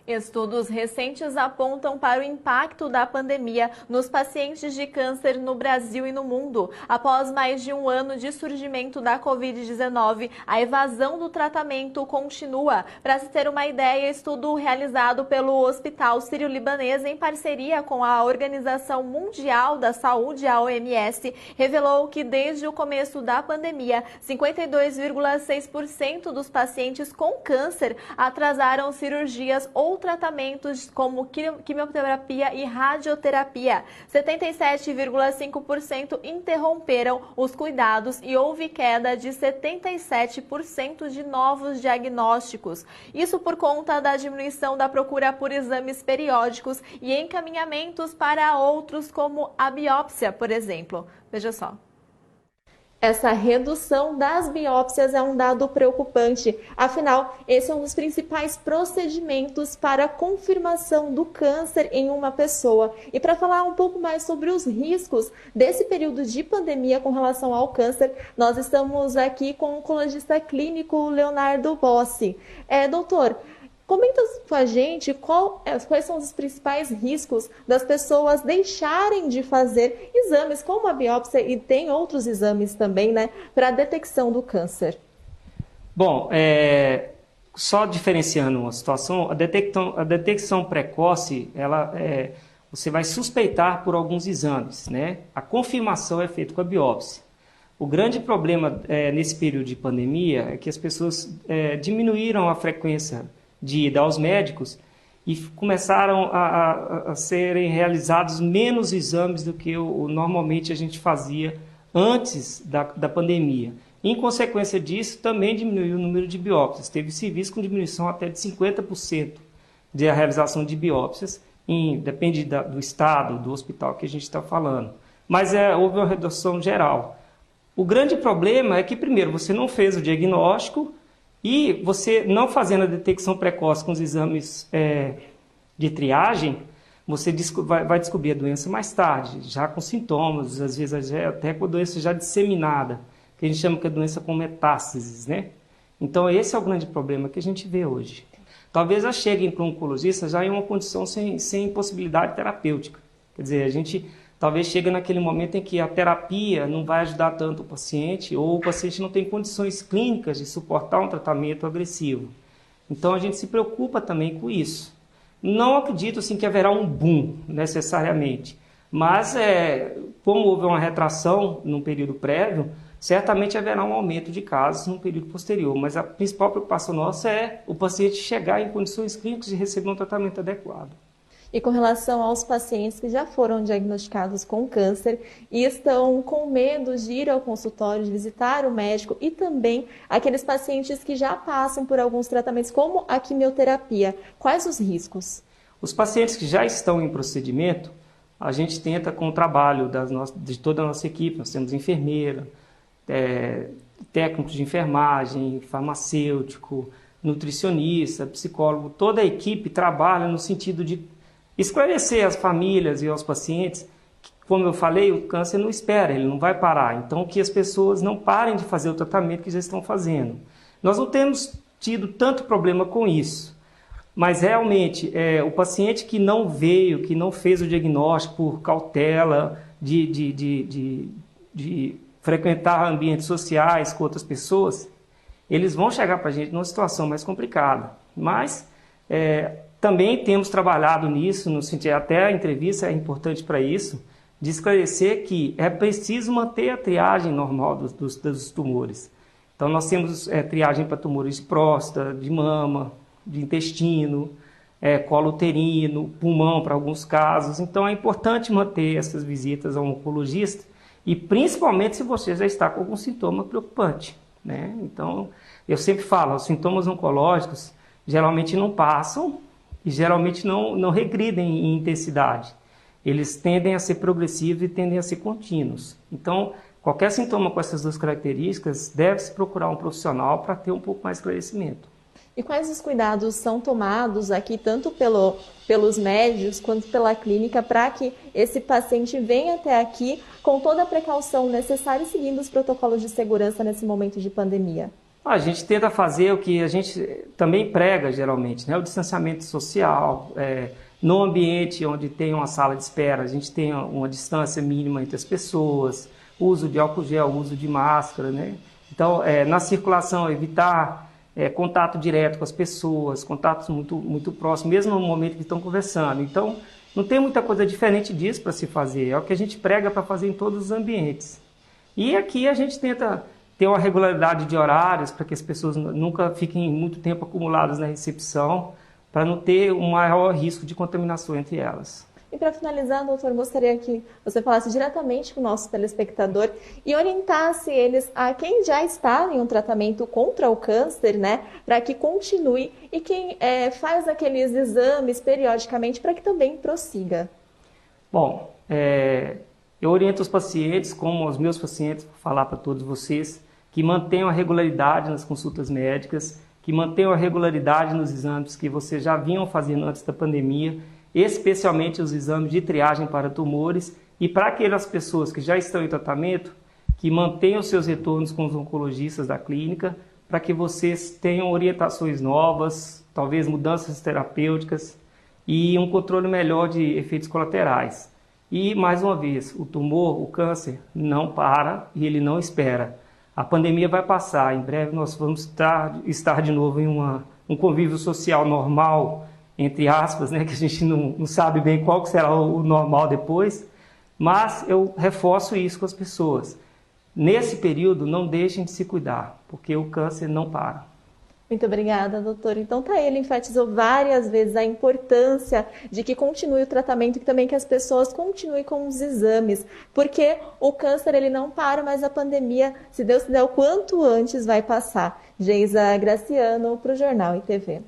Estudos recentes apontam para o impacto da pandemia nos pacientes de câncer no Brasil e no mundo. Após mais de um ano de surgimento da Covid-19, a evasão do tratamento continua. Para se ter uma ideia, estudo realizado pelo Hospital Sírio-Libanês em parceria com a Organização Mundial da Saúde, a OMS, revelou que desde o começo da pandemia, 52,6% dos pacientes com câncer atrasaram cirurgias ou tratamentos como quimioterapia e radioterapia. 77,5% interromperam os cuidados e houve queda de 77% de novos diagnósticos. Isso por conta da diminuição da procura por exames periódicos e encaminhamentos para outros, como a biópsia, por exemplo. Veja só. Essa redução das biópsias é um dado preocupante. Afinal, esse é um dos principais procedimentos para a confirmação do câncer em uma pessoa. E para falar um pouco mais sobre os riscos desse período de pandemia com relação ao câncer, nós estamos aqui com o oncologista clínico Leonardo Bossi. Doutor, comenta com a gente quais são os principais riscos das pessoas deixarem de fazer exames como a biópsia e tem outros exames também, né, para a detecção do câncer. Bom, só diferenciando uma situação, a detecção precoce, você vai suspeitar por alguns exames, né? A confirmação é feita com a biópsia. O grande problema nesse período de pandemia é que as pessoas diminuíram a frequência de ida aos médicos e começaram a serem realizados menos exames do que normalmente a gente fazia antes da pandemia. Em consequência disso, também diminuiu o número de biópsias. Teve-se visto com diminuição até de 50% de realização de biópsias, depende do estado, do hospital que a gente está falando. Mas houve uma redução geral. O grande problema é que, primeiro, você não fez o diagnóstico. E você, não fazendo a detecção precoce com os exames de triagem, você vai descobrir a doença mais tarde, já com sintomas, às vezes até com a doença já disseminada, que a gente chama que é doença com metástases, né? Então esse é o grande problema que a gente vê hoje. Talvez já cheguem para um oncologista já em uma condição sem possibilidade terapêutica. Quer dizer, a gente talvez chegue naquele momento em que a terapia não vai ajudar tanto o paciente ou o paciente não tem condições clínicas de suportar um tratamento agressivo. Então a gente se preocupa também com isso. Não acredito assim, que haverá um boom necessariamente, mas como houve uma retração num período prévio, certamente haverá um aumento de casos no período posterior. Mas a principal preocupação nossa é o paciente chegar em condições clínicas de receber um tratamento adequado. E com relação aos pacientes que já foram diagnosticados com câncer e estão com medo de ir ao consultório, de visitar o médico, e também aqueles pacientes que já passam por alguns tratamentos, como a quimioterapia, quais os riscos? Os pacientes que já estão em procedimento, a gente tenta com o trabalho de toda a nossa equipe, nós temos enfermeira, técnicos de enfermagem, farmacêutico, nutricionista, psicólogo, toda a equipe trabalha no sentido de esclarecer às famílias e aos pacientes que, como eu falei, o câncer não espera, ele não vai parar. Então, que as pessoas não parem de fazer o tratamento que já estão fazendo. Nós não temos tido tanto problema com isso, mas realmente o paciente que não veio, que não fez o diagnóstico por cautela de frequentar ambientes sociais com outras pessoas, eles vão chegar para a gente numa situação mais complicada. Mas também temos trabalhado nisso, no sentido, até a entrevista é importante para isso, de esclarecer que é preciso manter a triagem normal dos tumores. Então nós temos triagem para tumores de próstata, de mama, de intestino, colo uterino, pulmão para alguns casos. Então é importante manter essas visitas ao oncologista e principalmente se você já está com algum sintoma preocupante, né? Então eu sempre falo, os sintomas oncológicos geralmente não passam e geralmente não regridem em intensidade. Eles tendem a ser progressivos e tendem a ser contínuos. Então, qualquer sintoma com essas duas características, deve-se procurar um profissional para ter um pouco mais de esclarecimento. E quais os cuidados são tomados aqui, tanto pelos médicos quanto pela clínica, para que esse paciente venha até aqui com toda a precaução necessária e seguindo os protocolos de segurança nesse momento de pandemia? A gente tenta fazer o que a gente também prega geralmente, né? O distanciamento social, no ambiente onde tem uma sala de espera, a gente tem uma distância mínima entre as pessoas, uso de álcool gel, uso de máscara, né? Então, na circulação, evitar contato direto com as pessoas, contatos muito próximos, mesmo no momento que estão conversando. Então, não tem muita coisa diferente disso para se fazer, é o que a gente prega para fazer em todos os ambientes. E aqui a gente tenta ter uma regularidade de horários para que as pessoas nunca fiquem muito tempo acumuladas na recepção, para não ter um maior risco de contaminação entre elas. E para finalizar, doutor, gostaria que você falasse diretamente com o nosso telespectador e orientasse eles a quem já está em um tratamento contra o câncer, né, para que continue, e quem faz aqueles exames periodicamente para que também prossiga. Bom, eu oriento os pacientes, como os meus pacientes, vou falar para todos vocês, que mantenham a regularidade nas consultas médicas, que mantenham a regularidade nos exames que vocês já vinham fazendo antes da pandemia, especialmente os exames de triagem para tumores, e para aquelas pessoas que já estão em tratamento, que mantenham seus retornos com os oncologistas da clínica, para que vocês tenham orientações novas, talvez mudanças terapêuticas e um controle melhor de efeitos colaterais. E, mais uma vez, o tumor, o câncer, não para e ele não espera. A pandemia vai passar, em breve nós vamos estar de novo em um convívio social normal, entre aspas, né, que a gente não sabe bem qual que será o normal depois, mas eu reforço isso com as pessoas. Nesse período, não deixem de se cuidar, porque o câncer não para. Muito obrigada, doutor. Então, ele enfatizou várias vezes a importância de que continue o tratamento e também que as pessoas continuem com os exames, porque o câncer ele não para, mas a pandemia, se Deus quiser, o quanto antes vai passar. Geisa Graciano, para o Jornal ITV.